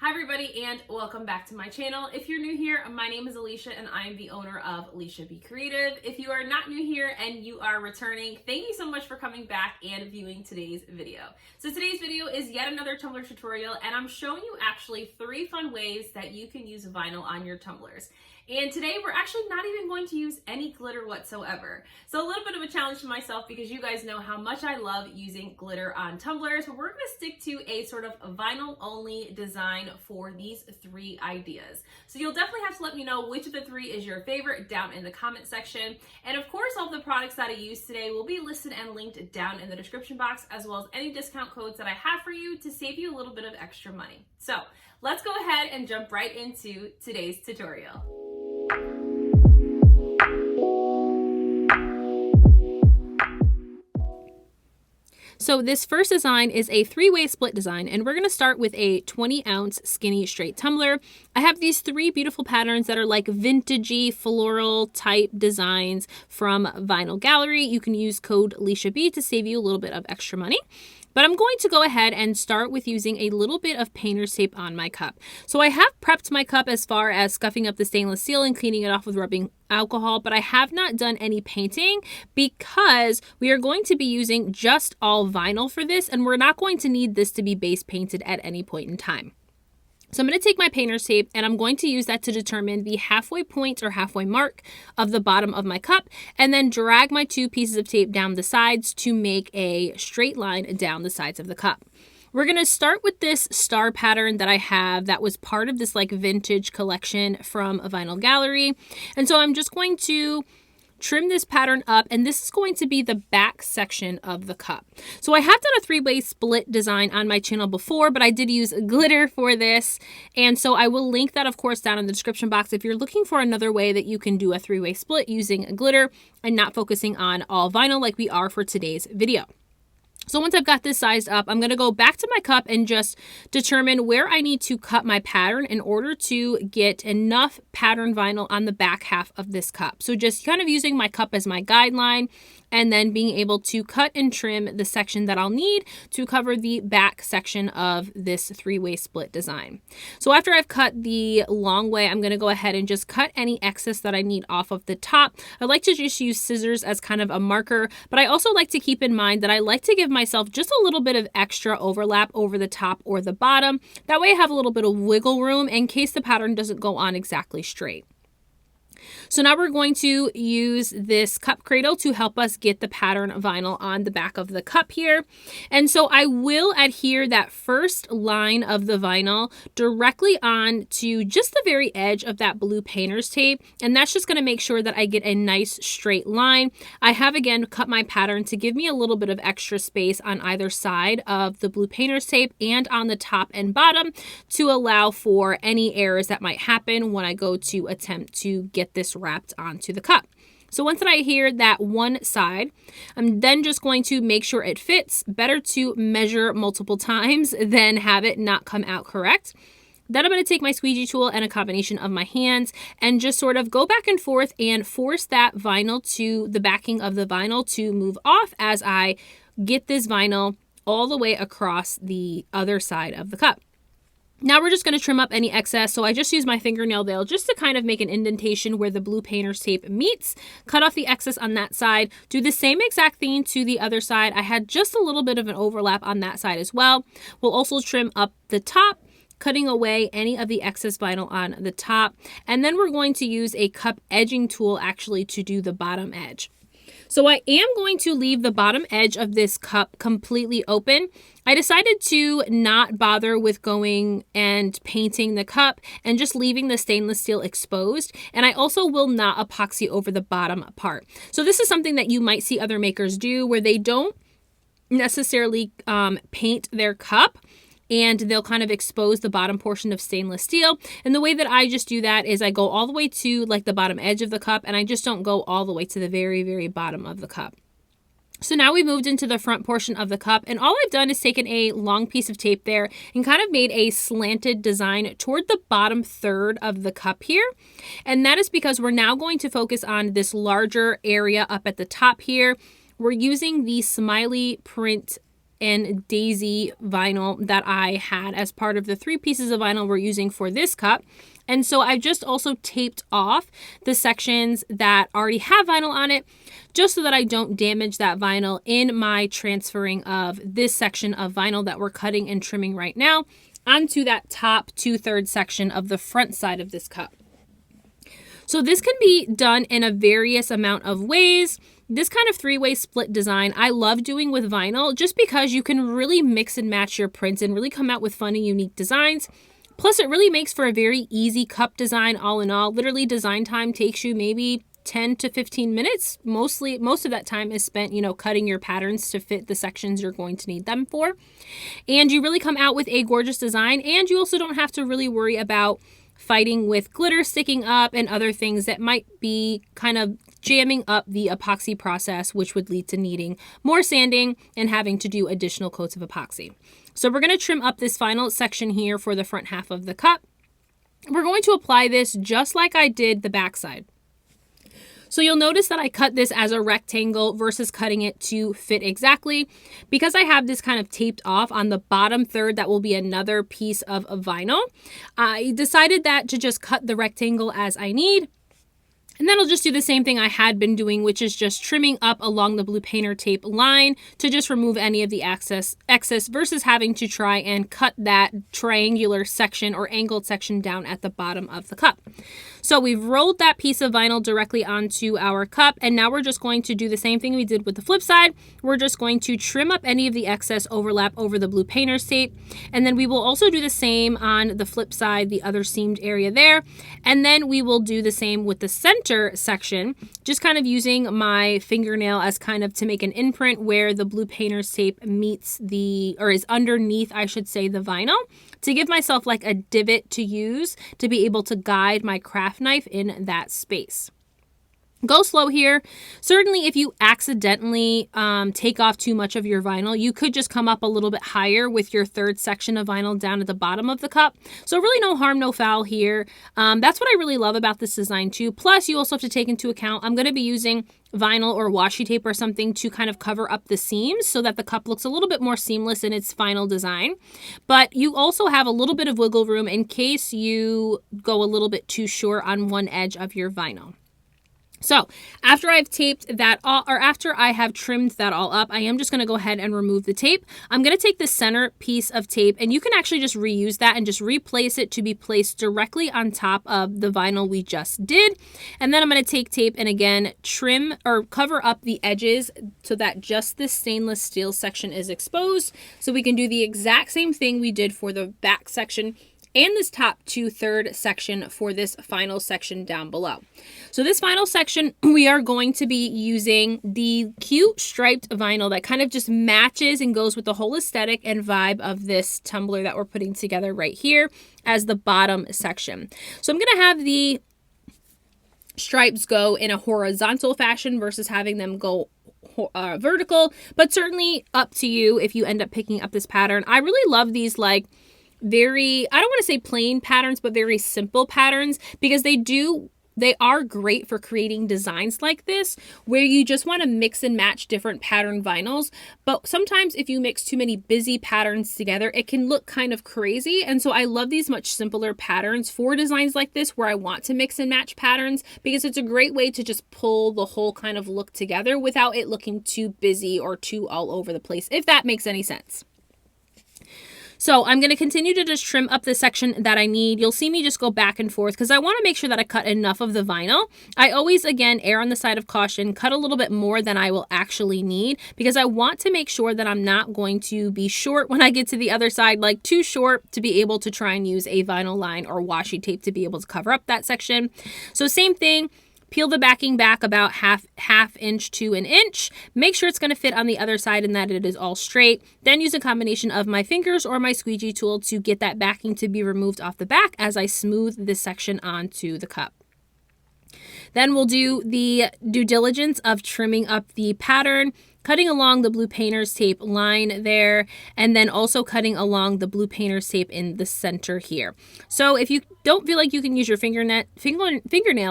Hi everybody and welcome back to my channel. If you're new here, my name is Alicia and I'm the owner of Alicia Be Creative. If you are not new here and you are returning, thank you so much for coming back and viewing today's video. So today's video is yet another tumbler tutorial and I'm showing you actually 3 fun ways that you can use vinyl on your tumblers. And today we're actually not even going to use any glitter whatsoever. So a little bit of a challenge to myself because you guys know how much I love using glitter on tumblers, but we're going to stick to a sort of vinyl only design for these 3 ideas. So you'll definitely have to let me know which of the 3 is your favorite down in the comment section. And of course, all of the products that I use today will be listed and linked down in the description box, as well as any discount codes that I have for you to save you a little bit of extra money. So let's go ahead and jump right into today's tutorial. So this first design is a 3-way split design, and we're going to start with a 20-ounce skinny straight tumbler. I have these 3 beautiful patterns that are like vintagey floral type designs from Vinyl Gallery. You can use code AliciaB to save you a little bit of extra money. But I'm going to go ahead and start with using a little bit of painter's tape on my cup. So I have prepped my cup as far as scuffing up the stainless steel and cleaning it off with rubbing alcohol, but I have not done any painting because we are going to be using just all vinyl for this, and we're not going to need this to be base painted at any point in time. So I'm going to take my painter's tape and I'm going to use that to determine the halfway point or halfway mark of the bottom of my cup, and then drag my 2 pieces of tape down the sides to make a straight line down the sides of the cup. We're going to start with this star pattern that I have that was part of this like vintage collection from a Vinyl Gallery. And so I'm just going to trim this pattern up, and this is going to be the back section of the cup. So I have done a 3-way split design on my channel before, but I did use glitter for this, and so I will link that of course down in the description box if you're looking for another way that you can do a 3-way split using glitter and not focusing on all vinyl like we are for today's video. So once I've got this sized up, I'm going to go back to my cup and just determine where I need to cut my pattern in order to get enough pattern vinyl on the back half of this cup. So just kind of using my cup as my guideline, and then being able to cut and trim the section that I'll need to cover the back section of this 3-way split design. So after I've cut the long way, I'm going to go ahead and just cut any excess that I need off of the top. I like to just use scissors as kind of a marker, but I also like to keep in mind that I like to give myself just a little bit of extra overlap over the top or the bottom. That way I have a little bit of wiggle room in case the pattern doesn't go on exactly straight. So now we're going to use this cup cradle to help us get the pattern vinyl on the back of the cup here. And so I will adhere that first line of the vinyl directly on to just the very edge of that blue painter's tape. And that's just going to make sure that I get a nice straight line. I have again cut my pattern to give me a little bit of extra space on either side of the blue painter's tape and on the top and bottom to allow for any errors that might happen when I go to attempt to get this wrapped onto the cup. So once that I adhere that one side, I'm then just going to make sure it fits. Better to measure multiple times than have it not come out correct. Then I'm going to take my squeegee tool and a combination of my hands and just sort of go back and forth and force that vinyl to the backing of the vinyl to move off as I get this vinyl all the way across the other side of the cup. Now we're just going to trim up any excess. So I just use my fingernail nail just to kind of make an indentation where the blue painter's tape meets, cut off the excess on that side, do the same exact thing to the other side. I had just a little bit of an overlap on that side as well. We'll also trim up the top, cutting away any of the excess vinyl on the top. And then we're going to use a cup edging tool actually to do the bottom edge. So I am going to leave the bottom edge of this cup completely open. I decided to not bother with going and painting the cup and just leaving the stainless steel exposed. And I also will not epoxy over the bottom part. So this is something that you might see other makers do where they don't necessarily paint their cup, and they'll kind of expose the bottom portion of stainless steel. And the way that I just do that is I go all the way to like the bottom edge of the cup, and I just don't go all the way to the very, very bottom of the cup. So now we've moved into the front portion of the cup, and all I've done is taken a long piece of tape there and kind of made a slanted design toward the bottom third of the cup here. And that is because we're now going to focus on this larger area up at the top here. We're using the smiley print and daisy vinyl that I had as part of the 3 pieces of vinyl we're using for this cup. And so I've just also taped off the sections that already have vinyl on it, just so that I don't damage that vinyl in my transferring of this section of vinyl that we're cutting and trimming right now onto that top 2/3 section of the front side of this cup. So this can be done in a various amount of ways. This kind of 3-way split design I love doing with vinyl just because you can really mix and match your prints and really come out with fun and unique designs. Plus, it really makes for a very easy cup design all in all. Literally, design time takes you maybe 10 to 15 minutes. Most of that time is spent, cutting your patterns to fit the sections you're going to need them for. And you really come out with a gorgeous design, and you also don't have to really worry about fighting with glitter sticking up and other things that might be kind of jamming up the epoxy process, which would lead to needing more sanding and having to do additional coats of epoxy. So we're going to trim up this final section here for the front half of the cup. We're going to apply this just like I did the back side. So you'll notice that I cut this as a rectangle versus cutting it to fit exactly. Because I have this kind of taped off on the bottom third, that will be another piece of vinyl. I decided that to just cut the rectangle as I need. And then I'll just do the same thing I had been doing, which is just trimming up along the blue painter tape line to just remove any of the excess versus having to try and cut that triangular section or angled section down at the bottom of the cup. So we've rolled that piece of vinyl directly onto our cup, and now we're just going to do the same thing we did with the flip side. We're just going to trim up any of the excess overlap over the blue painter's tape, and then we will also do the same on the flip side, the other seamed area there, and then we will do the same with the center section, just kind of using my fingernail as kind of to make an imprint where the blue painter's tape meets is underneath, I should say, the vinyl, to give myself like a divot to use to be able to guide my craft knife in that space. Go slow here. Certainly if you accidentally take off too much of your vinyl, you could just come up a little bit higher with your third section of vinyl down at the bottom of the cup. So really no harm, no foul here. That's what I really love about this design too. Plus you also have to take into account, I'm going to be using vinyl or washi tape or something to kind of cover up the seams so that the cup looks a little bit more seamless in its final design. But you also have a little bit of wiggle room in case you go a little bit too short on one edge of your vinyl. So after I've taped that all, or after I have trimmed that all up, I am just going to go ahead and remove the tape. I'm going to take the center piece of tape, and you can actually just reuse that and just replace it to be placed directly on top of the vinyl we just did. And then I'm going to take tape and again trim or cover up the edges so that just this stainless steel section is exposed. So we can do the exact same thing we did for the back section and this top 2/3 section for this final section down below. So this final section, we are going to be using the cute striped vinyl that kind of just matches and goes with the whole aesthetic and vibe of this tumbler that we're putting together right here as the bottom section. So I'm going to have the stripes go in a horizontal fashion versus having them go vertical, but certainly up to you if you end up picking up this pattern. I really love these like very, I don't want to say plain patterns, but very simple patterns, because they are great for creating designs like this where you just want to mix and match different pattern vinyls. But sometimes if you mix too many busy patterns together, it can look kind of crazy. And so I love these much simpler patterns for designs like this where I want to mix and match patterns, because it's a great way to just pull the whole kind of look together without it looking too busy or too all over the place, if that makes any sense. So I'm going to continue to just trim up the section that I need. You'll see me just go back and forth because I want to make sure that I cut enough of the vinyl. I always, again, err on the side of caution, cut a little bit more than I will actually need, because I want to make sure that I'm not going to be short when I get to the other side, like too short to be able to try and use a vinyl line or washi tape to be able to cover up that section. So same thing. Peel the backing back about half inch to an inch. Make sure it's going to fit on the other side and that it is all straight. Then use a combination of my fingers or my squeegee tool to get that backing to be removed off the back as I smooth this section onto the cup. Then we'll do the due diligence of trimming up the pattern, cutting along the blue painter's tape line there, and then also cutting along the blue painter's tape in the center here. So if you don't feel like you can use your fingernail,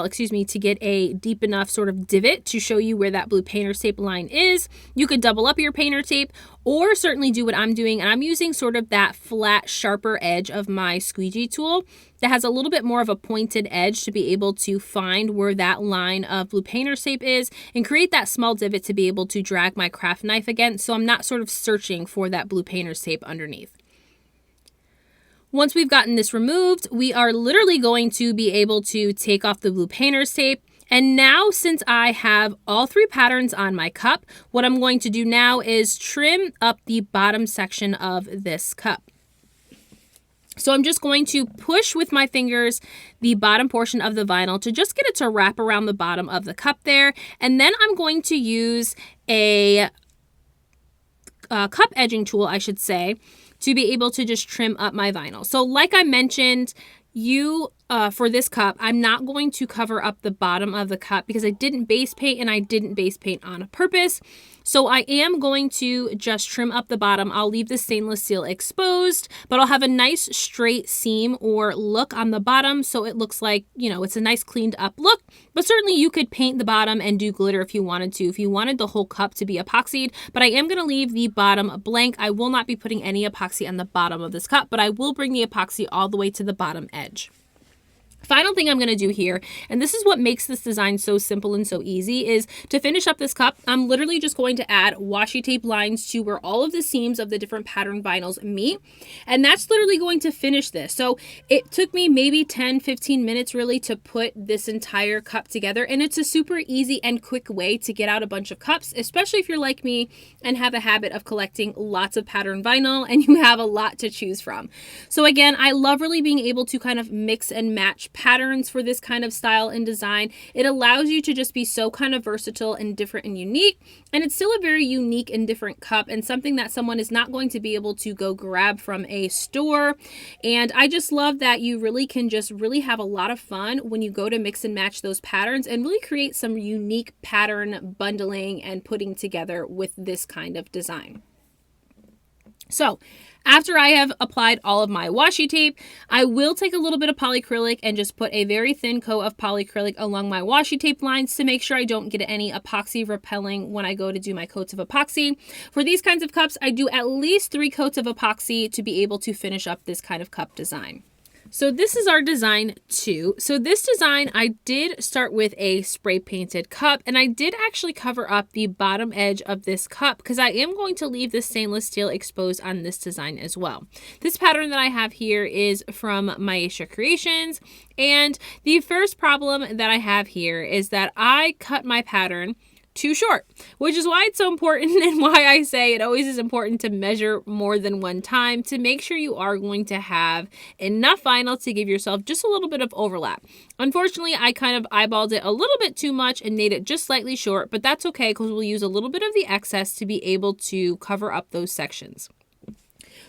to get a deep enough sort of divot to show you where that blue painter's tape line is, you could double up your painter tape, Or certainly do what I'm doing, and I'm using sort of that flat, sharper edge of my squeegee tool that has a little bit more of a pointed edge to be able to find where that line of blue painter's tape is and create that small divot to be able to drag my craft knife against, so I'm not sort of searching for that blue painter's tape underneath. Once we've gotten this removed, we are literally going to be able to take off the blue painter's tape. And now, since I have all 3 patterns on my cup, what I'm going to do now is trim up the bottom section of this cup. So I'm just going to push with my fingers the bottom portion of the vinyl to just get it to wrap around the bottom of the cup there. And then I'm going to use a cup edging tool, I should say, to be able to just trim up my vinyl. So like I mentioned, for this cup, I'm not going to cover up the bottom of the cup because I didn't base paint, and I didn't base paint on purpose. So I am going to just trim up the bottom. I'll leave the stainless steel exposed, but I'll have a nice straight seam or look on the bottom, so it looks like, you know, it's a nice cleaned up look. But certainly you could paint the bottom and do glitter if you wanted to, if you wanted the whole cup to be epoxied, but I am going to leave the bottom blank. I will not be putting any epoxy on the bottom of this cup, but I will bring the epoxy all the way to the bottom edge. Final thing I'm going to do here, and this is what makes this design so simple and so easy, is to finish up this cup, I'm literally just going to add washi tape lines to where all of the seams of the different pattern vinyls meet, and that's literally going to finish this. So it took me maybe 10-15 minutes really to put this entire cup together, and it's a super easy and quick way to get out a bunch of cups, especially if you're like me and have a habit of collecting lots of pattern vinyl and you have a lot to choose from. So again, I love really being able to kind of mix and match patterns for this kind of style and design. It allows you to just be so kind of versatile and different and unique, and it's still a very unique and different cup and something that someone is not going to be able to go grab from a store. And I just love that you really can just really have a lot of fun when you go to mix and match those patterns and really create some unique pattern bundling and putting together with this kind of design. So after I have applied all of my washi tape, I will take a little bit of polyacrylic and just put a very thin coat of polyacrylic along my washi tape lines to make sure I don't get any epoxy repelling when I go to do my coats of epoxy. For these kinds of cups, I do at least 3 coats of epoxy to be able to finish up this kind of cup design. So this is our design 2. So this design, I did start with a spray painted cup, and I did actually cover up the bottom edge of this cup because I am going to leave the stainless steel exposed on this design as well. This pattern that I have here is from Maisha Creations, and the first problem that I have here is that I cut my pattern too short, which is why it's so important and why I say it always is important to measure more than one time to make sure you are going to have enough vinyl to give yourself just a little bit of overlap. Unfortunately, I kind of eyeballed it a little bit too much and made it just slightly short, but that's okay because we'll use a little bit of the excess to be able to cover up those sections.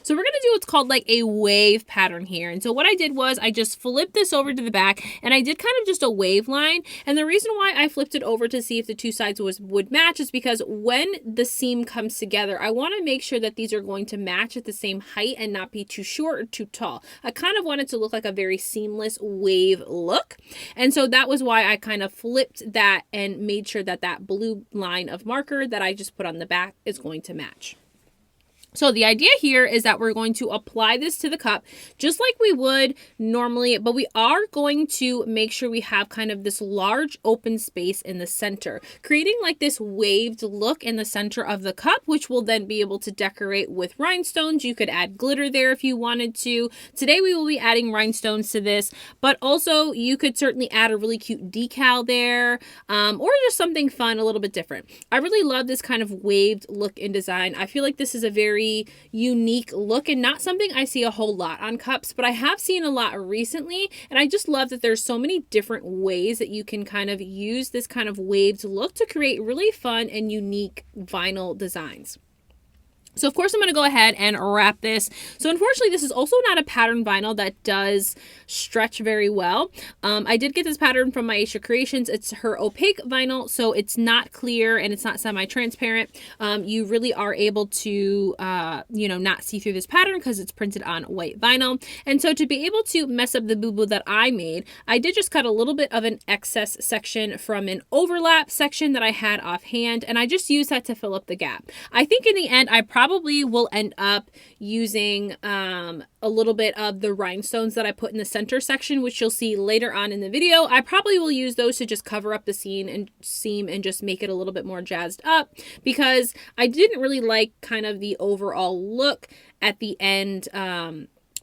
So we're going to do what's called like a wave pattern here. And so what I did was I just flipped this over to the back and I did kind of just a wave line. And the reason why I flipped it over to see if the two sides would match is because when the seam comes together, I want to make sure that these are going to match at the same height and not be too short or too tall. I kind of want it to look like a very seamless wave look. And so that was why I kind of flipped that and made sure that that blue line of marker that I just put on the back is going to match. So the idea here is that we're going to apply this to the cup just like we would normally, but we are going to make sure we have kind of this large open space in the center, creating like this waved look in the center of the cup, which we'll then be able to decorate with rhinestones. You could add glitter there if you wanted to. Today we will be adding rhinestones to this, but also you could certainly add a really cute decal there, or just something fun, a little bit different. I really love this kind of waved look in design. I feel like this is a very unique look and not something I see a whole lot on cups, but I have seen a lot recently, and I just love that there's so many different ways that you can kind of use this kind of waved look to create really fun and unique vinyl designs. So of course I'm going to go ahead and wrap this. So unfortunately this is also not a pattern vinyl that does stretch very well. I did get this pattern from Maisha Creations. It's her opaque vinyl, so it's not clear and it's not semi-transparent. You really are able to, not see through this pattern because it's printed on white vinyl. And so to be able to mess up the boo-boo that I made, I did just cut a little bit of an excess section from an overlap section that I had offhand, and I just used that to fill up the gap. I think in the end I probably probably will end up using a little bit of the rhinestones that I put in the center section, which you'll see later on in the video. I probably will use those to just cover up the seam and just make it a little bit more jazzed up, because I didn't really like kind of the overall look at the end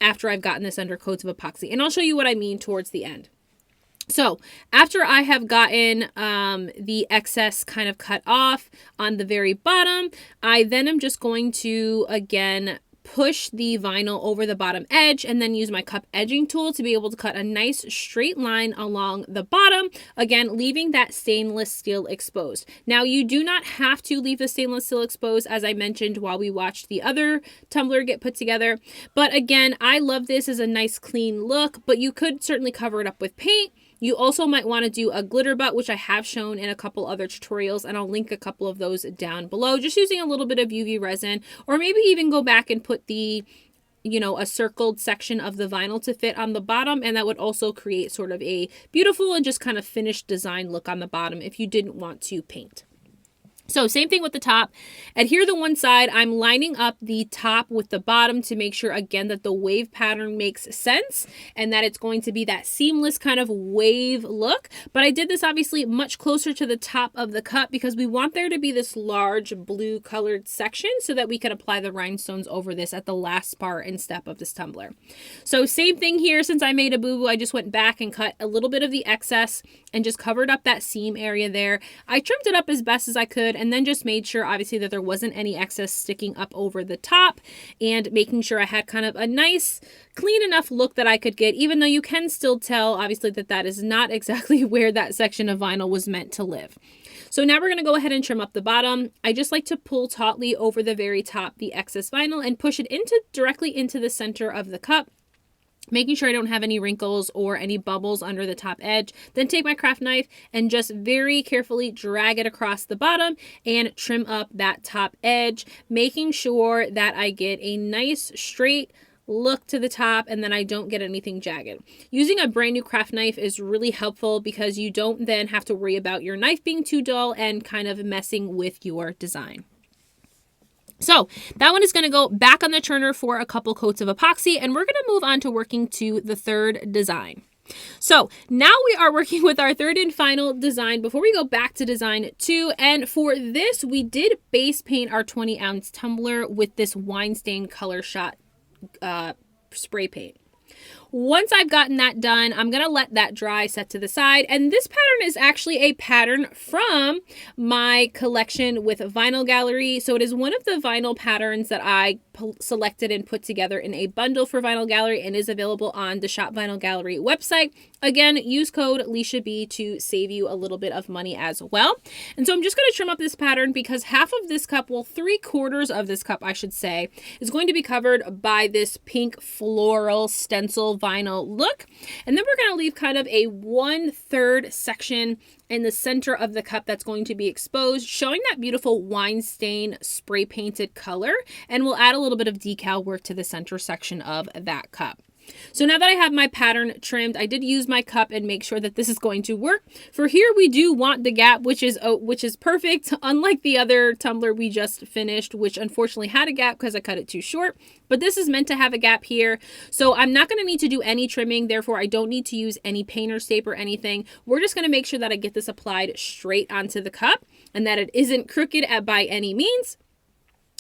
after I've gotten this under coats of epoxy. And I'll show you what I mean towards the end. So after I have gotten the excess kind of cut off on the very bottom, I then am just going to, again, push the vinyl over the bottom edge and then use my cup edging tool to be able to cut a nice straight line along the bottom, again, leaving that stainless steel exposed. Now, you do not have to leave the stainless steel exposed, as I mentioned while we watched the other tumbler get put together. But again, I love this as a nice clean look, but you could certainly cover it up with paint. You also might want to do a glitter butt, which I have shown in a couple other tutorials, and I'll link a couple of those down below, just using a little bit of UV resin, or maybe even go back and put the, a circled section of the vinyl to fit on the bottom, and that would also create sort of a beautiful and just kind of finished design look on the bottom if you didn't want to paint. So same thing with the top. Adhere the one side. I'm lining up the top with the bottom to make sure, again, that the wave pattern makes sense and that it's going to be that seamless kind of wave look. But I did this obviously much closer to the top of the cup because we want there to be this large blue colored section so that we can apply the rhinestones over this at the last part and step of this tumbler. So same thing here. Since I made a boo-boo, I just went back and cut a little bit of the excess and just covered up that seam area there. I trimmed it up as best as I could, and then just made sure, obviously, that there wasn't any excess sticking up over the top, and making sure I had kind of a nice, clean enough look that I could get, even though you can still tell, obviously, that that is not exactly where that section of vinyl was meant to live. So now we're going to go ahead and trim up the bottom. I just like to pull tautly over the very top the excess vinyl and push it directly into the center of the cup, making sure I don't have any wrinkles or any bubbles under the top edge. Then take my craft knife and just very carefully drag it across the bottom and trim up that top edge, making sure that I get a nice straight look to the top and then I don't get anything jagged. Using a brand new craft knife is really helpful because you don't then have to worry about your knife being too dull and kind of messing with your design. So that one is going to go back on the turner for a couple coats of epoxy, and we're going to move on to working to the third design. So now we are working with our third and final design before we go back to design 2. And for this, we did base paint our 20-ounce tumbler with this wine stain color shot spray paint. Once I've gotten that done, I'm going to let that dry, set to the side. And this pattern is actually a pattern from my collection with Vinyl Gallery. So it is one of the vinyl patterns that I selected and put together in a bundle for Vinyl Gallery and is available on the Shop Vinyl Gallery website. Again, use code LeishaB to save you a little bit of money as well. And so I'm just going to trim up this pattern because half of this cup, well, 3/4 of this cup, I should say, is going to be covered by this pink floral stencil vinyl look. And then we're going to leave kind of a 1/3 section in the center of the cup that's going to be exposed, showing that beautiful wine stain spray painted color. And we'll add a little bit of decal work to the center section of that cup. So now that I have my pattern trimmed, I did use my cup and make sure that this is going to work. For here, we do want the gap, which is perfect, unlike the other tumbler we just finished, which unfortunately had a gap because I cut it too short. But this is meant to have a gap here. So I'm not going to need to do any trimming. Therefore, I don't need to use any painter's tape or anything. We're just going to make sure that I get this applied straight onto the cup and that it isn't crooked by any means.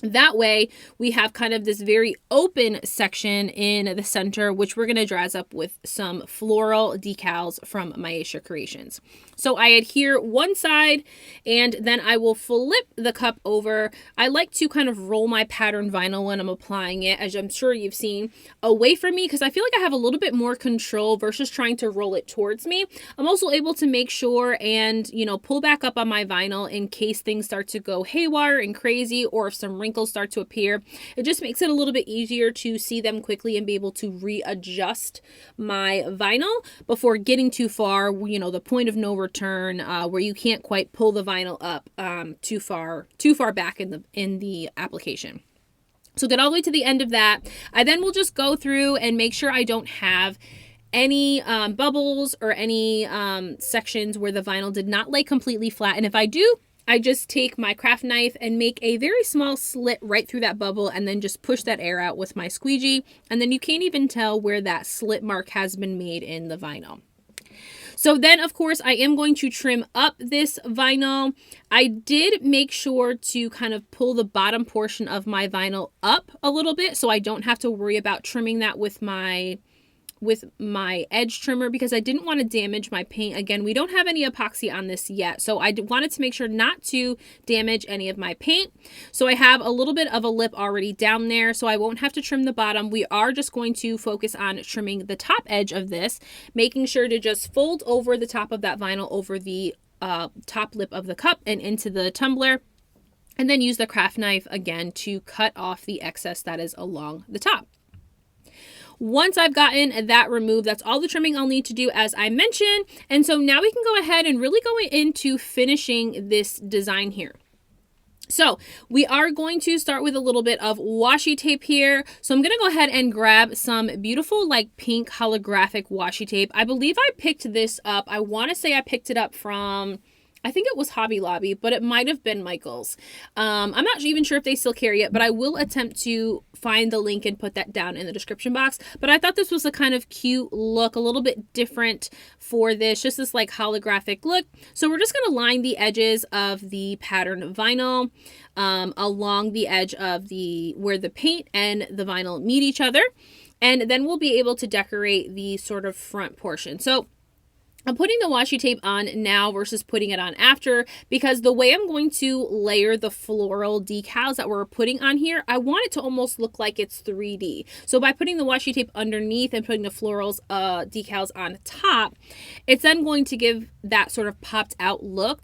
That way, we have kind of this very open section in the center, which we're going to dress up with some floral decals from Maisha Creations. So I adhere one side, and then I will flip the cup over. I like to kind of roll my pattern vinyl when I'm applying it, as I'm sure you've seen, away from me, because I feel like I have a little bit more control versus trying to roll it towards me. I'm also able to make sure and, pull back up on my vinyl in case things start to go haywire and crazy, or if some wrinkles start to appear. It just makes it a little bit easier to see them quickly and be able to readjust my vinyl before getting too far, the point of no return, where you can't quite pull the vinyl up too far back in the application. So get all the way to the end of that. I then will just go through and make sure I don't have any bubbles or any sections where the vinyl did not lay completely flat. And if I do, I just take my craft knife and make a very small slit right through that bubble and then just push that air out with my squeegee. And then you can't even tell where that slit mark has been made in the vinyl. So then, of course, I am going to trim up this vinyl. I did make sure to kind of pull the bottom portion of my vinyl up a little bit so I don't have to worry about trimming that with my edge trimmer, because I didn't want to damage my paint. Again, we don't have any epoxy on this yet, so I wanted to make sure not to damage any of my paint. So I have a little bit of a lip already down there, so I won't have to trim the bottom. We are just going to focus on trimming the top edge of this, making sure to just fold over the top of that vinyl over the top lip of the cup and into the tumbler, and then use the craft knife again to cut off the excess that is along the top. Once I've gotten that removed, that's all the trimming I'll need to do, as I mentioned. And so now we can go ahead and really go into finishing this design here. So we are going to start with a little bit of washi tape here. So I'm going to go ahead and grab some beautiful like pink holographic washi tape. I believe I picked this up. I want to say I picked it up from, I think it was Hobby Lobby, but it might have been Michael's. I'm not even sure if they still carry it, but I will attempt to find the link and put that down in the description box. But I thought this was a kind of cute look, a little bit different for this, just this like holographic look. So we're just going to line the edges of the pattern vinyl along the edge of where the paint and the vinyl meet each other. And then we'll be able to decorate the sort of front portion. So I'm putting the washi tape on now versus putting it on after, because the way I'm going to layer the floral decals that we're putting on here, I want it to almost look like it's 3D. So by putting the washi tape underneath and putting the florals decals on top, it's then going to give that sort of popped out look,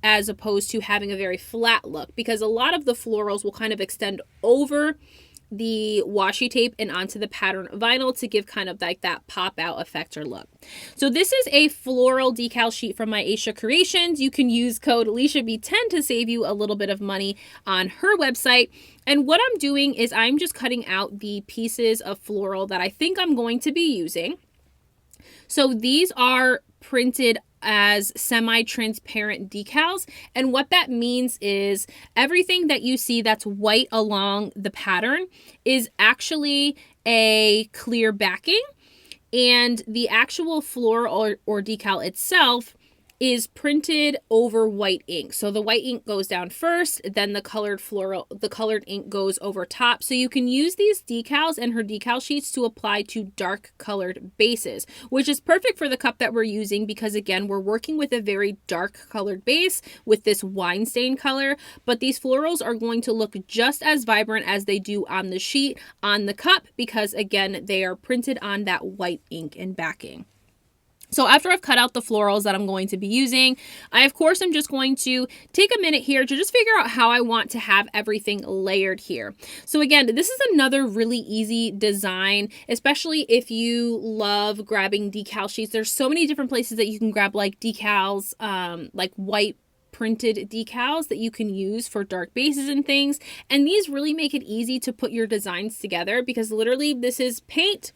as opposed to having a very flat look, because a lot of the florals will kind of extend over the washi tape and onto the pattern vinyl to give kind of like that pop out effect or look. So this is a floral decal sheet from my Aisha Creations. You can use code AliciaB10 to save you a little bit of money on her website. And what I'm doing is I'm just cutting out the pieces of floral that I think I'm going to be using. So these are printed as semi-transparent decals, and what that means is everything that you see that's white along the pattern is actually a clear backing, and the actual floral or decal itself is printed over white ink. So the white ink goes down first, then the colored ink goes over top. So you can use these decals and her decal sheets to apply to dark colored bases, which is perfect for the cup that we're using, because again, we're working with a very dark colored base with this wine stain color, but these florals are going to look just as vibrant as they do on the sheet on the cup, because again, they are printed on that white ink and backing. So after I've cut out the florals that I'm going to be using, I of course am just going to take a minute here to just figure out how I want to have everything layered here. So again, this is another really easy design, especially if you love grabbing decal sheets. There's so many different places that you can grab like decals, like white printed decals that you can use for dark bases and things. And these really make it easy to put your designs together, because literally this is paint,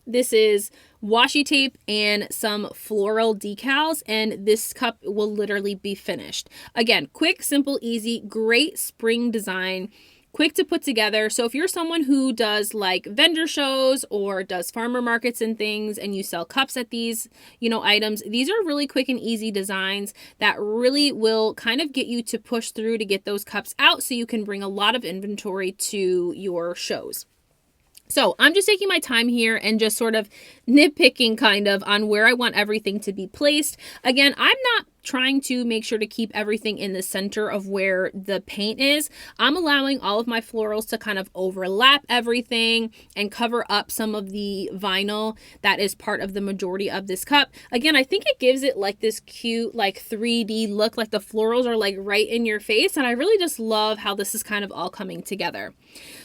this is washi tape, and some floral decals, and this cup will literally be finished. Again, quick, simple, easy, great spring design, quick to put together. So if you're someone who does like vendor shows or does farmer markets and things, and you sell cups at these, items, these are really quick and easy designs that really will kind of get you to push through to get those cups out so you can bring a lot of inventory to your shows. So I'm just taking my time here and just sort of nitpicking kind of on where I want everything to be placed. Again, I'm not trying to make sure to keep everything in the center of where the paint is. I'm allowing all of my florals to kind of overlap everything and cover up some of the vinyl that is part of the majority of this cup. Again, I think it gives it like this cute like 3D look, like the florals are like right in your face, and I really just love how this is kind of all coming together.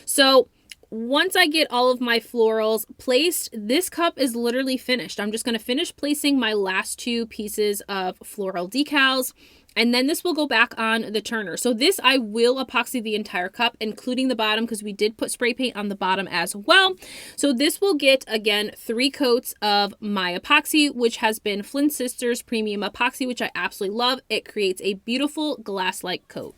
So once I get all of my florals placed, this cup is literally finished. I'm just going to finish placing my last 2 pieces of floral decals, and then this will go back on the turner. So this, I will epoxy the entire cup, including the bottom, because we did put spray paint on the bottom as well. So this will get, again, 3 coats of my epoxy, which has been Flint Sisters Premium Epoxy, which I absolutely love. It creates a beautiful glass-like coat.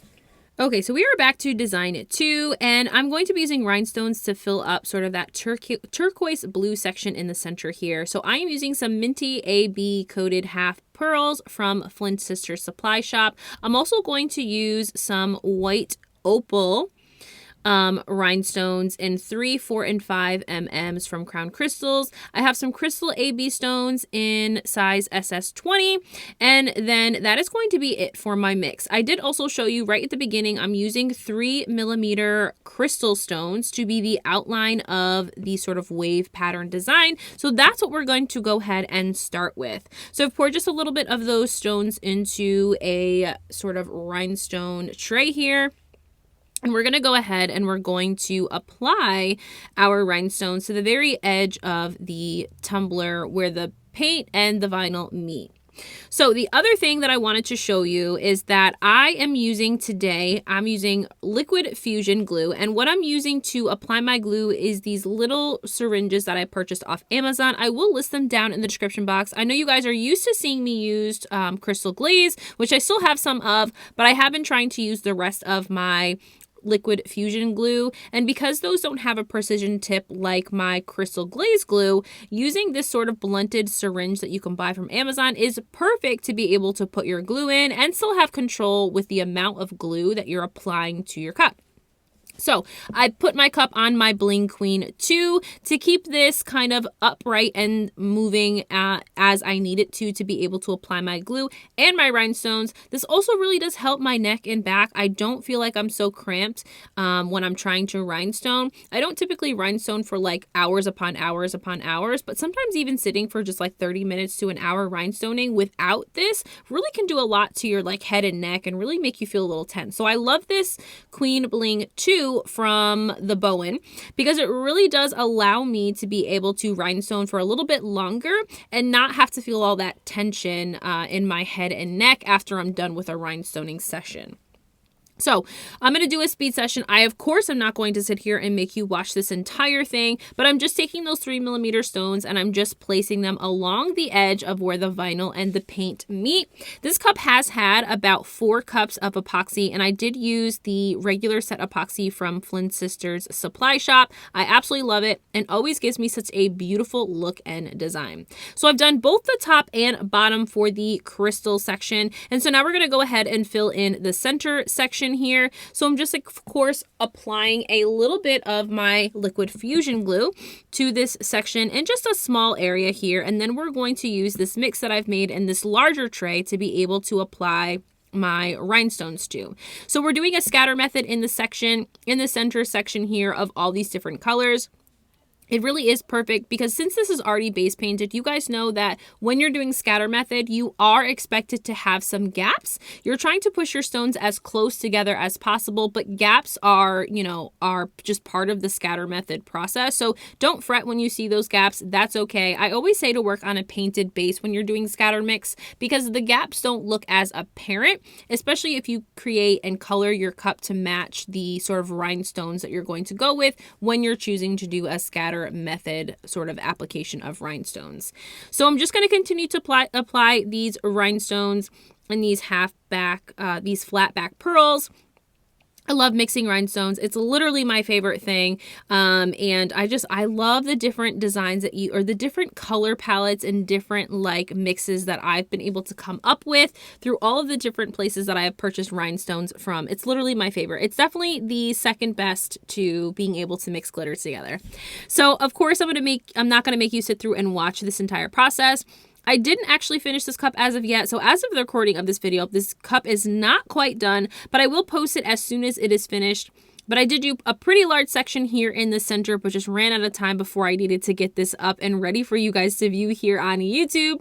Okay, so we are back to design 2, and I'm going to be using rhinestones to fill up sort of that turquoise blue section in the center here. So I am using some Minty AB coated half pearls from Flint Sisters Supply Shop. I'm also going to use some white opal rhinestones in 3, 4, and 5 mm's from Crown Crystals. I have some crystal AB stones in size SS20, and then that is going to be it for my mix. I did also show you right at the beginning, I'm using 3mm crystal stones to be the outline of the sort of wave pattern design. So that's what we're going to go ahead and start with. So I've poured just a little bit of those stones into a sort of rhinestone tray here. And we're going to go ahead and we're going to apply our rhinestones to the very edge of the tumbler where the paint and the vinyl meet. So the other thing that I wanted to show you is that I am using today, I'm using liquid fusion glue, and what I'm using to apply my glue is these little syringes that I purchased off Amazon. I will list them down in the description box. I know you guys are used to seeing me use crystal glaze, which I still have some of, but I have been trying to use the rest of my liquid fusion glue, and because those don't have a precision tip like my crystal glaze glue, using this sort of blunted syringe that you can buy from Amazon is perfect to be able to put your glue in and still have control with the amount of glue that you're applying to your cup. So I put my cup on my Bling Queen 2 to keep this kind of upright and moving as I need it to be able to apply my glue and my rhinestones. This also really does help my neck and back. I don't feel like I'm so cramped when I'm trying to rhinestone. I don't typically rhinestone for like hours upon hours upon hours, but sometimes even sitting for just like 30 minutes to an hour rhinestoning without this really can do a lot to your like head and neck and really make you feel a little tense. So I love this Queen Bling 2 from the Bowen because it really does allow me to be able to rhinestone for a little bit longer and not have to feel all that tension in my head and neck after I'm done with a rhinestoning session. So I'm going to do a speed session. Of course, I'm not going to sit here and make you watch this entire thing, but I'm just taking those 3mm stones and I'm just placing them along the edge of where the vinyl and the paint meet. This cup has had about 4 cups of epoxy, and I did use the regular set epoxy from Flint Sisters Supply Shop. I absolutely love it and always gives me such a beautiful look and design. So I've done both the top and bottom for the crystal section, and so now we're going to go ahead and fill in the center section here. So I'm just, of course, applying a little bit of my liquid fusion glue to this section in just a small area here, and then we're going to use this mix that I've made in this larger tray to be able to apply my rhinestones to. So we're doing a scatter method in the center section here of all these different colors. It really is perfect because since this is already base painted, you guys know that when you're doing scatter method, you are expected to have some gaps. You're trying to push your stones as close together as possible, but gaps are just part of the scatter method process. So don't fret when you see those gaps. That's okay. I always say to work on a painted base when you're doing scatter mix because the gaps don't look as apparent, especially if you create and color your cup to match the sort of rhinestones that you're going to go with when you're choosing to do a scatter method sort of application of rhinestones. So I'm just going to continue to apply these rhinestones and these these flat back pearls. I love mixing rhinestones. It's literally my favorite thing. And I love the different designs or the different color palettes and different like mixes that I've been able to come up with through all of the different places that I have purchased rhinestones from. It's literally my favorite. It's definitely the second best to being able to mix glitter together. So of course I'm not going to make you sit through and watch this entire process. I didn't actually finish this cup as of yet, so as of the recording of this video, this cup is not quite done, but I will post it as soon as it is finished. But I did do a pretty large section here in the center, but just ran out of time before I needed to get this up and ready for you guys to view here on YouTube.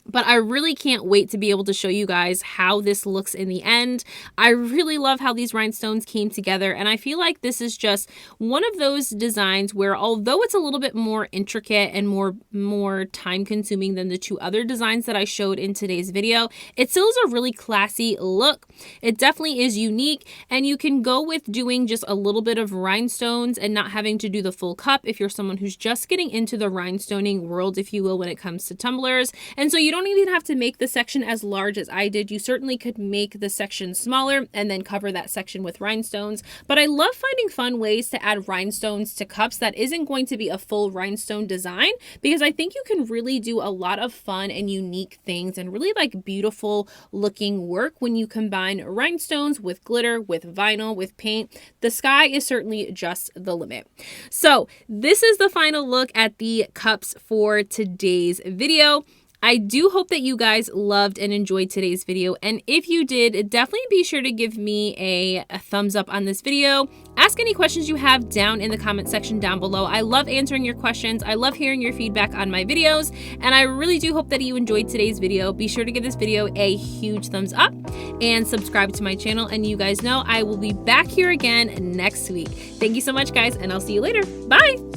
But I really can't wait to be able to show you guys how this looks in the end. I really love how these rhinestones came together, and I feel like this is just one of those designs where, although it's a little bit more intricate and more time consuming than the two other designs that I showed in today's video, it still is a really classy look. It definitely is unique, and you can go with doing just a little bit of rhinestones and not having to do the full cup if you're someone who's just getting into the rhinestoning world, if you will, when it comes to tumblers. And so you don't even have to make the section as large as I did. You certainly could make the section smaller and then cover that section with rhinestones. But I love finding fun ways to add rhinestones to cups that isn't going to be a full rhinestone design, because I think you can really do a lot of fun and unique things and really like beautiful looking work when you combine rhinestones with glitter, with vinyl, with paint. The sky is certainly just the limit. So this is the final look at the cups for today's video. I do hope that you guys loved and enjoyed today's video, and if you did, definitely be sure to give me a thumbs up on this video. Ask any questions you have down in the comment section down below. I love answering your questions. I love hearing your feedback on my videos, and I really do hope that you enjoyed today's video. Be sure to give this video a huge thumbs up and subscribe to my channel, and you guys know I will be back here again next week. Thank you so much, guys, and I'll see you later. Bye!